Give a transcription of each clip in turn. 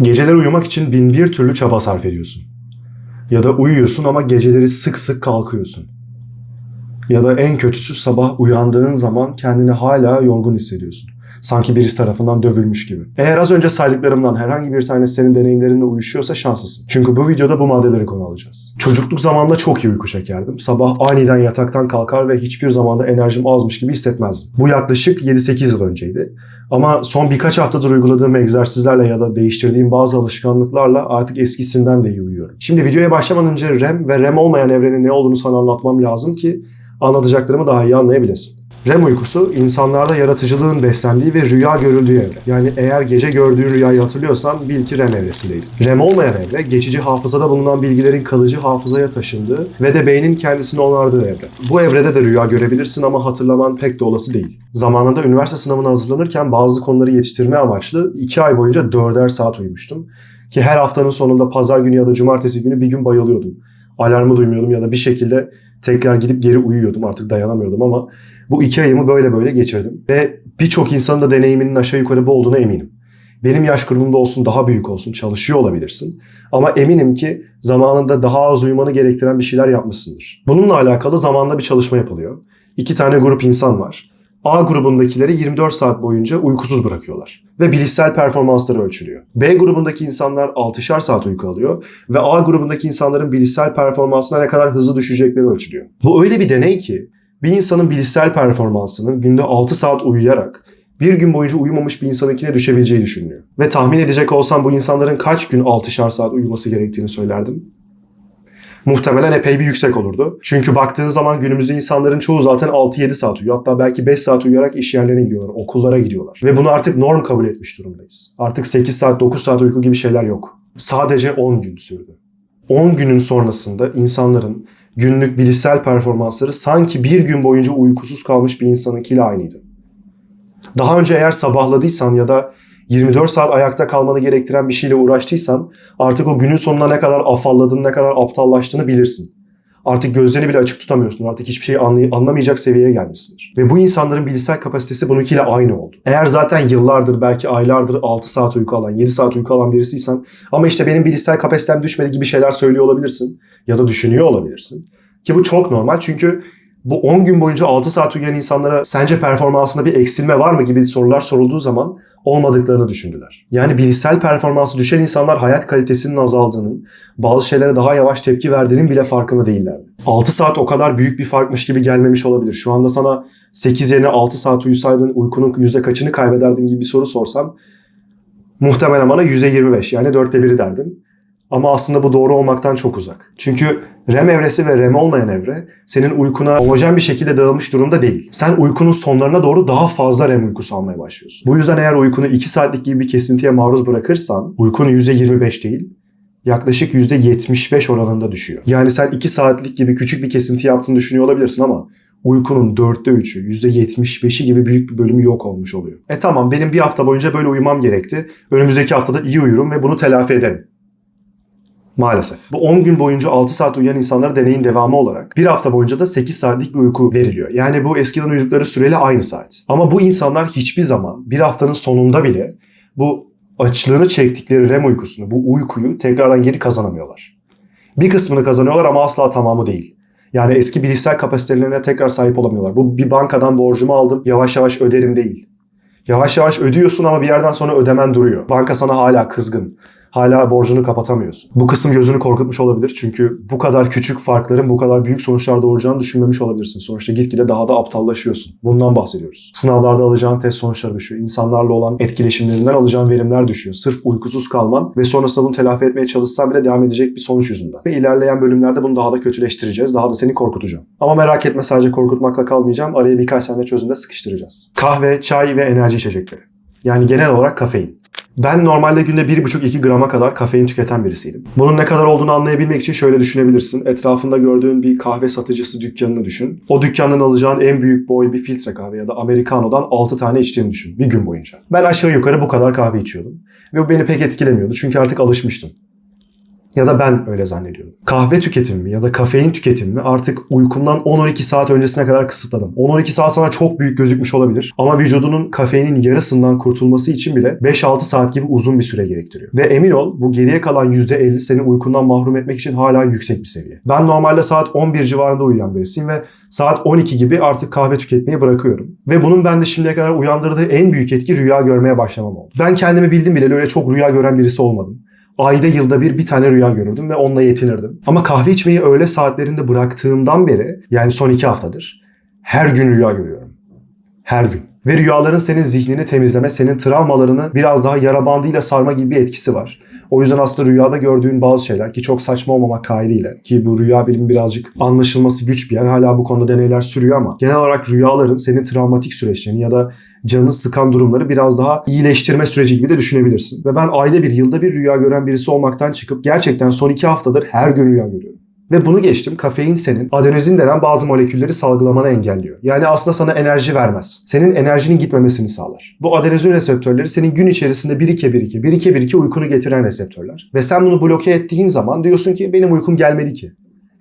Geceleri uyumak için bin bir türlü çaba sarf ediyorsun. Ya da uyuyorsun ama geceleri sık sık kalkıyorsun. Ya da en kötüsü sabah uyandığın zaman kendini hala yorgun hissediyorsun. Sanki birisi tarafından dövülmüş gibi. Eğer az önce saydıklarımdan herhangi bir tanesi senin deneyimlerinle uyuşuyorsa şanslısın. Çünkü bu videoda bu maddeleri konu alacağız. Çocukluk zamanında çok iyi uyku çekerdim. Sabah aniden yataktan kalkar ve hiçbir zamanda enerjim azmış gibi hissetmezdim. Bu yaklaşık 7-8 yıl önceydi. Ama son birkaç haftadır uyguladığım egzersizlerle ya da değiştirdiğim bazı alışkanlıklarla artık eskisinden de iyi uyuyorum. Şimdi videoya başlamadan önce REM ve REM olmayan evrenin ne olduğunu sana anlatmam lazım ki anlatacaklarımı daha iyi anlayabilesin. REM uykusu insanlarda yaratıcılığın beslendiği ve rüya görüldüğü evre. Yani eğer gece gördüğün rüyayı hatırlıyorsan bil ki REM evresindeydin. REM olmayan evre geçici hafızada bulunan bilgilerin kalıcı hafızaya taşındığı ve de beynin kendisini onardığı evre. Bu evrede de rüya görebilirsin ama hatırlaman pek de olası değil. Zamanında üniversite sınavına hazırlanırken bazı konuları yetiştirme amaçlı 2 ay boyunca 4'er saat uyumuştum. Ki her haftanın sonunda pazar günü ya da cumartesi günü bir gün bayılıyordum. Alarmı duymuyordum ya da bir şekilde tekrar gidip geri uyuyordum. Artık dayanamıyordum ama bu 2 ayımı böyle geçirdim. Ve birçok insanın da deneyiminin aşağı yukarı bu olduğuna eminim. Benim yaş grubumda olsun, daha büyük olsun, çalışıyor olabilirsin. Ama eminim ki zamanında daha az uyumanı gerektiren bir şeyler yapmışsındır. Bununla alakalı zamanla bir çalışma yapılıyor. 2 tane grup insan var. A grubundakileri 24 saat boyunca uykusuz bırakıyorlar ve bilişsel performansları ölçülüyor. B grubundaki insanlar 6'şar saat uyku alıyor ve A grubundaki insanların bilişsel performansına ne kadar hızlı düşecekleri ölçülüyor. Bu öyle bir deney ki bir insanın bilişsel performansının günde 6 saat uyuyarak bir gün boyunca uyumamış bir insanınkine düşebileceği düşünülüyor. Ve tahmin edecek olsam bu insanların kaç gün 6'şar saat uyuması gerektiğini söylerdim. Muhtemelen epey bir yüksek olurdu. Çünkü baktığın zaman günümüzde insanların çoğu zaten 6-7 saat uyuyor. Hatta belki 5 saat uyuyarak iş yerlerine gidiyorlar, okullara gidiyorlar. Ve bunu artık norm kabul etmiş durumdayız. Artık 8 saat, 9 saat uyku gibi şeyler yok. Sadece 10 gün sürdü. 10 günün sonrasında insanların günlük bilişsel performansları sanki bir gün boyunca uykusuz kalmış bir insanınkiyle aynıydı. Daha önce eğer sabahladıysan ya da 24 saat ayakta kalmanı gerektiren bir şeyle uğraştıysan artık o günün sonuna ne kadar afalladığını, ne kadar aptallaştığını bilirsin. Artık gözlerini bile açık tutamıyorsun. Artık hiçbir şey anlamayacak seviyeye gelmişsindir. Ve bu insanların bilişsel kapasitesi bununkiyle aynı oldu. Eğer zaten yıllardır, belki aylardır 6 saat uyku alan, 7 saat uyku alan birisiysen ama işte benim bilişsel kapasitem düşmedi gibi şeyler söylüyor olabilirsin. Ya da düşünüyor olabilirsin. Ki bu çok normal çünkü bu 10 gün boyunca 6 saat uyuyan insanlara sence performansında bir eksilme var mı gibi sorular sorulduğu zaman olmadıklarını düşündüler. Yani bilişsel performansı düşen insanlar hayat kalitesinin azaldığının, bazı şeylere daha yavaş tepki verdiğinin bile farkında değillerdi. 6 saat o kadar büyük bir farkmış gibi gelmemiş olabilir. Şu anda sana 8 yerine 6 saat uyusaydın uykunun yüzde kaçını kaybederdin gibi bir soru sorsam muhtemelen bana %25 yani 1/4 derdin. Ama aslında bu doğru olmaktan çok uzak. Çünkü REM evresi ve REM olmayan evre senin uykuna homojen bir şekilde dağılmış durumda değil. Sen uykunun sonlarına doğru daha fazla REM uykusu almaya başlıyorsun. Bu yüzden eğer uykunu 2 saatlik gibi bir kesintiye maruz bırakırsan uykun %25 değil, yaklaşık %75 oranında düşüyor. Yani sen 2 saatlik gibi küçük bir kesinti yaptığını düşünüyor olabilirsin ama uykunun 3/4'ü, %75'i gibi büyük bir bölümü yok olmuş oluyor. Tamam, benim bir hafta boyunca böyle uyumam gerekti. Önümüzdeki haftada iyi uyurum ve bunu telafi ederim. Maalesef. Bu 10 gün boyunca 6 saat uyuyan insanlara deneyin devamı olarak bir hafta boyunca da 8 saatlik bir uyku veriliyor. Yani bu eskiden uyudukları süreyle aynı saat. Ama bu insanlar hiçbir zaman bir haftanın sonunda bile bu açlığını çektikleri REM uykusunu, bu uykuyu tekrardan geri kazanamıyorlar. Bir kısmını kazanıyorlar ama asla tamamı değil. Yani eski bilişsel kapasitelerine tekrar sahip olamıyorlar. Bu bir bankadan borcumu aldım, yavaş yavaş öderim değil. Yavaş yavaş ödüyorsun ama bir yerden sonra ödemen duruyor. Banka sana hala kızgın. Hala borcunu kapatamıyorsun. Bu kısım gözünü korkutmuş olabilir. Çünkü bu kadar küçük farkların bu kadar büyük sonuçlar doğuracağını düşünmemiş olabilirsin. Sonuçta gitgide daha da aptallaşıyorsun. Bundan bahsediyoruz. Sınavlarda alacağın test sonuçları düşüyor. İnsanlarla olan etkileşimlerinden alacağın verimler düşüyor. Sırf uykusuz kalman ve sonrasında bunu telafi etmeye çalışsan bile devam edecek bir sonuç yüzünden. Ve ilerleyen bölümlerde bunu daha da kötüleştireceğiz. Daha da seni korkutacağım. Ama merak etme, sadece korkutmakla kalmayacağım. Araya birkaç tane çözümde sıkıştıracağız. Kahve, çay ve enerji içecekleri. Yani genel olarak kafein. Ben normalde günde 1,5-2 grama kadar kafein tüketen birisiydim. Bunun ne kadar olduğunu anlayabilmek için şöyle düşünebilirsin. Etrafında gördüğün bir kahve satıcısı dükkanını düşün. O dükkandan alacağın en büyük boy bir filtre kahve ya da Americano'dan 6 tane içtiğini düşün bir gün boyunca. Ben aşağı yukarı bu kadar kahve içiyordum. Ve bu beni pek etkilemiyordu çünkü artık alışmıştım. Ya da ben öyle zannediyorum. Kahve tüketimimi ya da kafein tüketimimi artık uykumdan 10-12 saat öncesine kadar kısıtladım. 10-12 saat sana çok büyük gözükmüş olabilir. Ama vücudunun kafeinin yarısından kurtulması için bile 5-6 saat gibi uzun bir süre gerektiriyor. Ve emin ol bu geriye kalan %50 seni uykundan mahrum etmek için hala yüksek bir seviye. Ben normalde saat 11 civarında uyuyan birisiyim ve saat 12 gibi artık kahve tüketmeyi bırakıyorum. Ve bunun bende şimdiye kadar uyandırdığı en büyük etki rüya görmeye başlamam oldu. Ben kendimi bildim bile öyle çok rüya gören birisi olmadım. Ayda yılda bir tane rüya görürdüm ve onunla yetinirdim. Ama kahve içmeyi öğle saatlerinde bıraktığımdan beri, yani son 2 haftadır, her gün rüya görüyorum. Her gün. Ve rüyaların senin zihnini temizleme, senin travmalarını biraz daha yara bandıyla sarma gibi bir etkisi var. O yüzden aslında rüyada gördüğün bazı şeyler, ki çok saçma olmamak kaydıyla, ki bu rüya bilimi birazcık anlaşılması güç bir yer. Hala bu konuda deneyler sürüyor ama genel olarak rüyaların senin travmatik süreçlerini ya da canını sıkan durumları biraz daha iyileştirme süreci gibi de düşünebilirsin. Ve ben ayda bir, yılda bir rüya gören birisi olmaktan çıkıp gerçekten son 2 haftadır her gün rüya görüyorum. Ve bunu geçtim. Kafein senin adenozin denen bazı molekülleri salgılamanı engelliyor. Yani aslında sana enerji vermez. Senin enerjinin gitmemesini sağlar. Bu adenozin reseptörleri senin gün içerisinde birike uykunu getiren reseptörler. Ve sen bunu bloke ettiğin zaman diyorsun ki benim uykum gelmedi ki.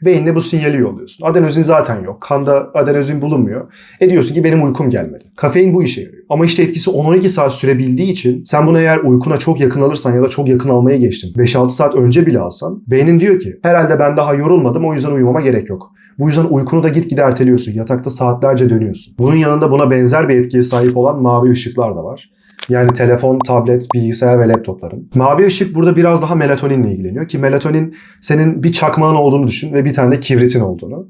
Beyinle bu sinyali yolluyorsun. Adenozin zaten yok. Kanda adenozin bulunmuyor. Diyorsun ki benim uykum gelmedi. Kafein bu işe yarıyor. Ama işte etkisi 10-12 saat sürebildiği için sen bunu eğer uykuna çok yakın alırsan ya da çok yakın almaya geçtin, 5-6 saat önce bile alsan, beynin diyor ki herhalde ben daha yorulmadım, o yüzden uyumama gerek yok. Bu yüzden uykunu da gitgide erteliyorsun. Yatakta saatlerce dönüyorsun. Bunun yanında buna benzer bir etkiye sahip olan mavi ışıklar da var. Yani telefon, tablet, bilgisayar ve laptopların. Mavi ışık burada biraz daha melatoninle ilgileniyor ki melatonin senin bir çakmağın olduğunu düşün ve bir tane de kibritin olduğunu.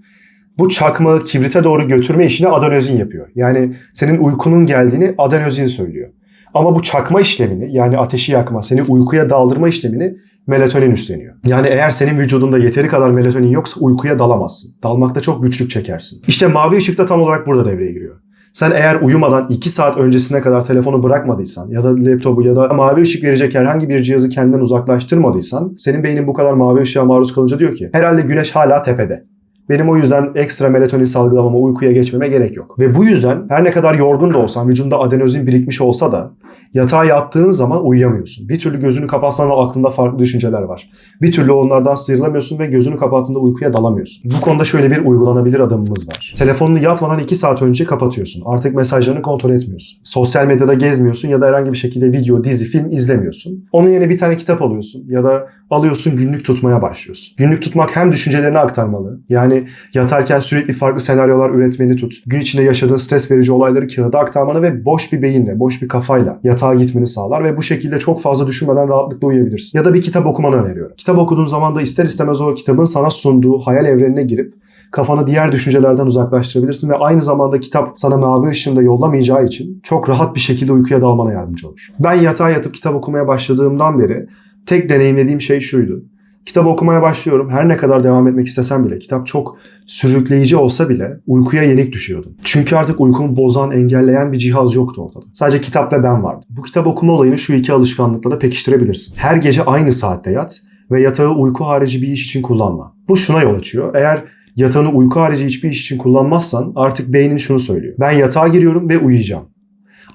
Bu çakmağı kibrite doğru götürme işini adenozin yapıyor. Yani senin uykunun geldiğini adenozin söylüyor. Ama bu çakma işlemini, yani ateşi yakma, seni uykuya daldırma işlemini melatonin üstleniyor. Yani eğer senin vücudunda yeteri kadar melatonin yoksa uykuya dalamazsın. Dalmakta çok güçlük çekersin. İşte mavi ışık da tam olarak burada devreye giriyor. Sen eğer uyumadan 2 saat öncesine kadar telefonu bırakmadıysan ya da laptopu ya da mavi ışık verecek herhangi bir cihazı kendinden uzaklaştırmadıysan, senin beynin bu kadar mavi ışığa maruz kalınca diyor ki herhalde güneş hala tepede. Benim o yüzden ekstra melatonin salgılamama, uykuya geçmeme gerek yok. Ve bu yüzden her ne kadar yorgun da olsan, vücudunda adenozin birikmiş olsa da yatağa yattığın zaman uyuyamıyorsun. Bir türlü gözünü kapatsan da aklında farklı düşünceler var. Bir türlü onlardan sıyrılamıyorsun ve gözünü kapattığında uykuya dalamıyorsun. Bu konuda şöyle bir uygulanabilir adımımız var. Telefonunu yatmadan 2 saat önce kapatıyorsun. Artık mesajlarını kontrol etmiyorsun. Sosyal medyada gezmiyorsun ya da herhangi bir şekilde video, dizi, film izlemiyorsun. Onun yerine bir tane kitap alıyorsun ya da alıyorsun günlük tutmaya başlıyorsun. Günlük tutmak hem düşüncelerini aktarmalı. Yani yatarken sürekli farklı senaryolar üretmeni tut. Gün içinde yaşadığın stres verici olayları kağıda aktarmanı ve boş bir beyinle, boş bir kafayla yatağa gitmeni sağlar ve bu şekilde çok fazla düşünmeden rahatlıkla uyuyabilirsin. Ya da bir kitap okumanı öneriyorum. Kitap okuduğun zaman da ister istemez o kitabın sana sunduğu hayal evrenine girip kafanı diğer düşüncelerden uzaklaştırabilirsin ve aynı zamanda kitap sana mavi ışığında yollamayacağı için çok rahat bir şekilde uykuya dalmana yardımcı olur. Ben yatağa yatıp kitap okumaya başladığımdan beri tek deneyimlediğim şey şuydu. Kitap okumaya başlıyorum. Her ne kadar devam etmek istesem bile, kitap çok sürükleyici olsa bile uykuya yenik düşüyordum. Çünkü artık uykumu bozan, engelleyen bir cihaz yoktu ortada. Sadece kitap ve ben vardım. Bu kitap okuma olayını şu 2 alışkanlıkla da pekiştirebilirsin. Her gece aynı saatte yat ve yatağı uyku harici bir iş için kullanma. Bu şuna yol açıyor. Eğer yatağını uyku harici hiçbir iş için kullanmazsan artık beynin şunu söylüyor. Ben yatağa giriyorum ve uyuyacağım.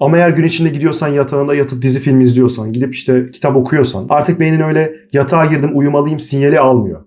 Ama eğer gün içinde gidiyorsan yatağında yatıp dizi film izliyorsan, gidip işte kitap okuyorsan artık beynin öyle yatağa girdim uyumalıyım sinyali almıyor.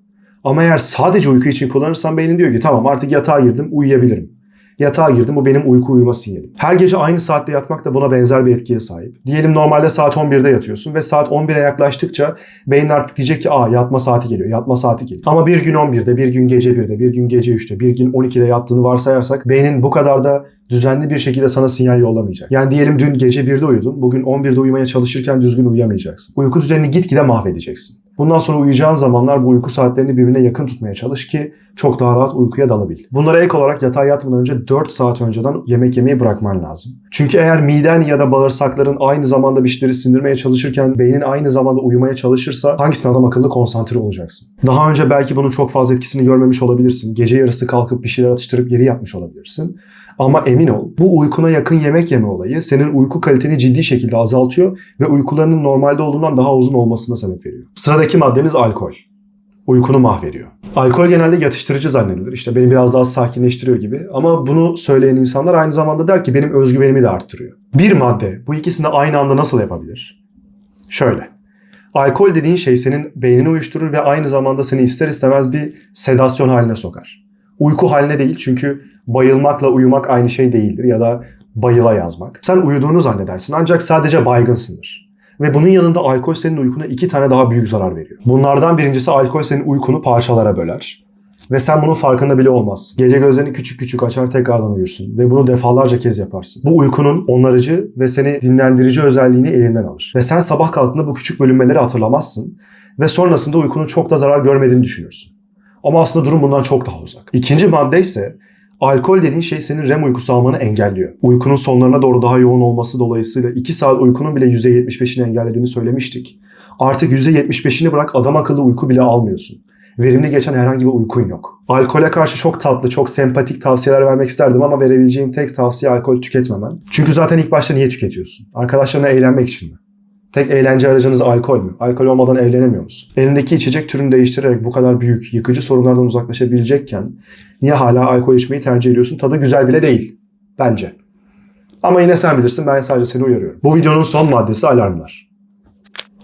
Ama eğer sadece uyku için kullanırsan beynin diyor ki tamam artık yatağa girdim uyuyabilirim. Yatağa girdim bu benim uyku uyuma sinyalim. Her gece aynı saatte yatmak da buna benzer bir etkiye sahip. Diyelim normalde saat 11'de yatıyorsun ve saat 11'e yaklaştıkça beynin artık diyecek ki yatma saati geliyor, yatma saati geliyor. Ama bir gün 11'de, bir gün gece 1'de, bir gün gece 3'te, bir gün 12'de yattığını varsayarsak beynin bu kadar da düzenli bir şekilde sana sinyal yollamayacak. Yani diyelim dün gece 1'de uyudun, bugün 11'de uyumaya çalışırken düzgün uyuyamayacaksın. Uyku düzenini gitgide mahvedeceksin. Bundan sonra uyuyacağın zamanlar bu uyku saatlerini birbirine yakın tutmaya çalış ki çok daha rahat uykuya dalabil. Bunlara ek olarak yatağa yatmadan önce 4 saat önceden yemek yemeyi bırakman lazım. Çünkü eğer miden ya da bağırsakların aynı zamanda bir şeyleri sindirmeye çalışırken beynin aynı zamanda uyumaya çalışırsa hangisine adam akıllı konsantre olacaksın? Daha önce belki bunun çok fazla etkisini görmemiş olabilirsin. Gece yarısı kalkıp bir şeyler atıştırıp geri yatmış olabilirsin. Ama emin ol bu uykuna yakın yemek yeme olayı senin uyku kaliteni ciddi şekilde azaltıyor ve uykularının normalde olduğundan daha uzun olmasına sebep veriyor. Sıradaki maddemiz alkol. Uykunu mahvediyor. Alkol genelde yatıştırıcı zannedilir. İşte beni biraz daha sakinleştiriyor gibi. Ama bunu söyleyen insanlar aynı zamanda der ki benim özgüvenimi de arttırıyor. Bir madde bu ikisini aynı anda nasıl yapabilir? Şöyle. Alkol dediğin şey senin beynini uyuşturur ve aynı zamanda seni ister istemez bir sedasyon haline sokar. Uyku haline değil, çünkü bayılmakla uyumak aynı şey değildir ya da bayıla yazmak. Sen uyuduğunu zannedersin ancak sadece baygınsındır. Ve bunun yanında alkol senin uykuna 2 tane daha büyük zarar veriyor. Bunlardan birincisi, alkol senin uykunu parçalara böler. Ve sen bunun farkında bile olmazsın. Gece gözlerini küçük küçük açar, tekrardan uyursun. Ve bunu defalarca kez yaparsın. Bu uykunun onarıcı ve seni dinlendirici özelliğini elinden alır. Ve sen sabah kalktığında bu küçük bölünmeleri hatırlamazsın. Ve sonrasında uykunun çok da zarar görmediğini düşünürsün. Ama aslında durum bundan çok daha uzak. İkinci madde ise, alkol dediğin şey senin REM uykusu almanı engelliyor. Uykunun sonlarına doğru daha yoğun olması dolayısıyla 2 saat uykunun bile %75'ini engellediğini söylemiştik. Artık %75'ini bırak, adam akıllı uyku bile almıyorsun. Verimli geçen herhangi bir uykun yok. Alkole karşı çok tatlı, çok sempatik tavsiyeler vermek isterdim ama verebileceğim tek tavsiye alkol tüketmemen. Çünkü zaten ilk başta niye tüketiyorsun? Arkadaşlarına eğlenmek için mi? Tek eğlence aracınız alkol mü? Alkol olmadan evlenemiyor musun? Elindeki içecek türünü değiştirerek bu kadar büyük, yıkıcı sorunlardan uzaklaşabilecekken niye hala alkol içmeyi tercih ediyorsun? Tadı güzel bile değil. Bence. Ama yine sen bilirsin, ben sadece seni uyarıyorum. Bu videonun son maddesi alarmlar.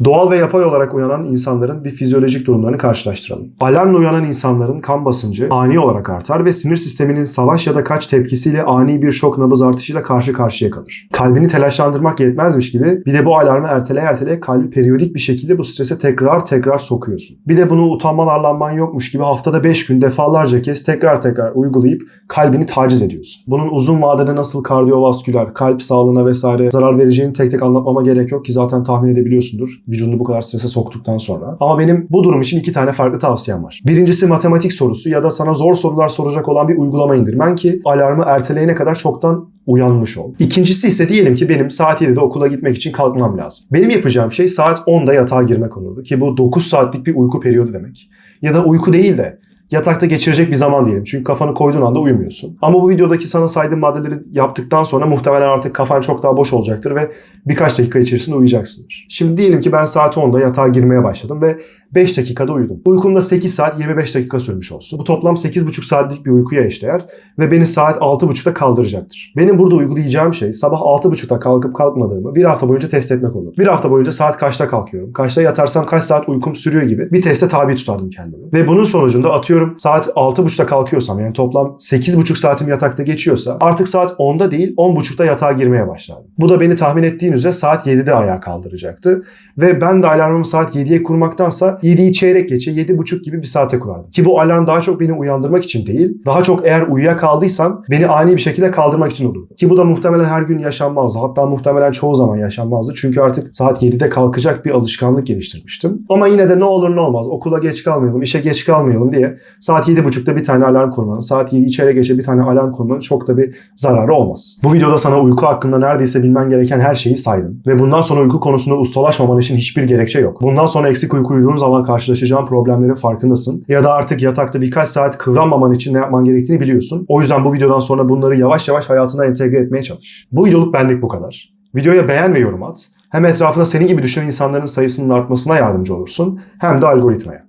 Doğal ve yapay olarak uyanan insanların bir fizyolojik durumlarını karşılaştıralım. Alarmla uyanan insanların kan basıncı ani olarak artar ve sinir sisteminin savaş ya da kaç tepkisiyle ani bir şok nabız artışıyla karşı karşıya kalır. Kalbini telaşlandırmak yetmezmiş gibi bir de bu alarmı erteleye kalbi periyodik bir şekilde bu strese tekrar sokuyorsun. Bir de bunu utanman arlanman yokmuş gibi haftada 5 gün defalarca kez tekrar uygulayıp kalbini taciz ediyorsun. Bunun uzun vadede nasıl kardiyovasküler, kalp sağlığına vesaire zarar vereceğini tek tek anlatmama gerek yok ki zaten tahmin edebiliyorsundur. Vücudunu bu kadar strese soktuktan sonra. Ama benim bu durum için 2 tane farklı tavsiyem var. Birincisi, matematik sorusu ya da sana zor sorular soracak olan bir uygulama indirmen ki alarmı erteleyene kadar çoktan uyanmış ol. İkincisi ise, diyelim ki benim saat 7'de okula gitmek için kalkmam lazım. Benim yapacağım şey saat 10'da yatağa girmek olurdu ki bu 9 saatlik bir uyku periyodu demek. Ya da uyku değil de yatakta geçirecek bir zaman diyelim. Çünkü kafanı koyduğun anda uyumuyorsun. Ama bu videodaki sana saydığım maddeleri yaptıktan sonra muhtemelen artık kafan çok daha boş olacaktır ve birkaç dakika içerisinde uyuyacaksındır. Şimdi diyelim ki ben saat 10'da yatağa girmeye başladım ve 5 dakikada uyudum. Uykumda 8 saat 25 dakika sürmüş olsun. Bu toplam 8,5 saatlik bir uykuya eşdeğer ve beni saat 6,5'da kaldıracaktır. Benim burada uygulayacağım şey, sabah 6,5'da kalkıp kalkmadığımı bir hafta boyunca test etmek olur. Bir hafta boyunca saat kaçta kalkıyorum, kaçta yatarsam kaç saat uykum sürüyor gibi bir teste tabi tutardım kendimi. Ve bunun sonucunda atıyorum saat 6,5'da kalkıyorsam, yani toplam 8,5 saatim yatakta geçiyorsa artık saat 10'da değil 10,5'da yatağa girmeye başlardım. Bu da beni tahmin ettiğin üzere saat 7'de ayağa kaldıracaktı. Ve ben de alarmımı saat 7'ye kurmaktansa 7'yi çeyrek geçe 7,5 gibi bir saate kurardım. Ki bu alarm daha çok beni uyandırmak için değil, daha çok eğer uyuyakaldıysam beni ani bir şekilde kaldırmak için olurdu. Ki bu da muhtemelen her gün yaşanmazdı. Hatta muhtemelen çoğu zaman yaşanmazdı. Çünkü artık saat 7'de kalkacak bir alışkanlık geliştirmiştim. Ama yine de ne olur ne olmaz, okula geç kalmayalım, işe geç kalmayalım diye saat 7,5'da bir tane alarm kurmanın, saat 7'yi çeyrek geçe bir tane alarm kurmanın çok da bir zararı olmaz. Bu videoda sana uyku hakkında neredeyse bilmen gereken her şeyi saydım. Ve bundan sonra uyku konusunda ustalaşmaman için hiçbir gerekçe yok. Bundan sonra eksik uyku uyuduğun zaman karşılaşacağın problemlerin farkındasın. Ya da artık yatakta birkaç saat kıvranmaman için ne yapman gerektiğini biliyorsun. O yüzden bu videodan sonra bunları yavaş yavaş hayatına entegre etmeye çalış. Bu videoluk benlik bu kadar. Videoya beğen ve yorum at. Hem etrafında senin gibi düşünen insanların sayısının artmasına yardımcı olursun, hem de algoritmaya.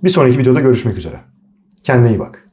Bir sonraki videoda görüşmek üzere. Kendine iyi bak.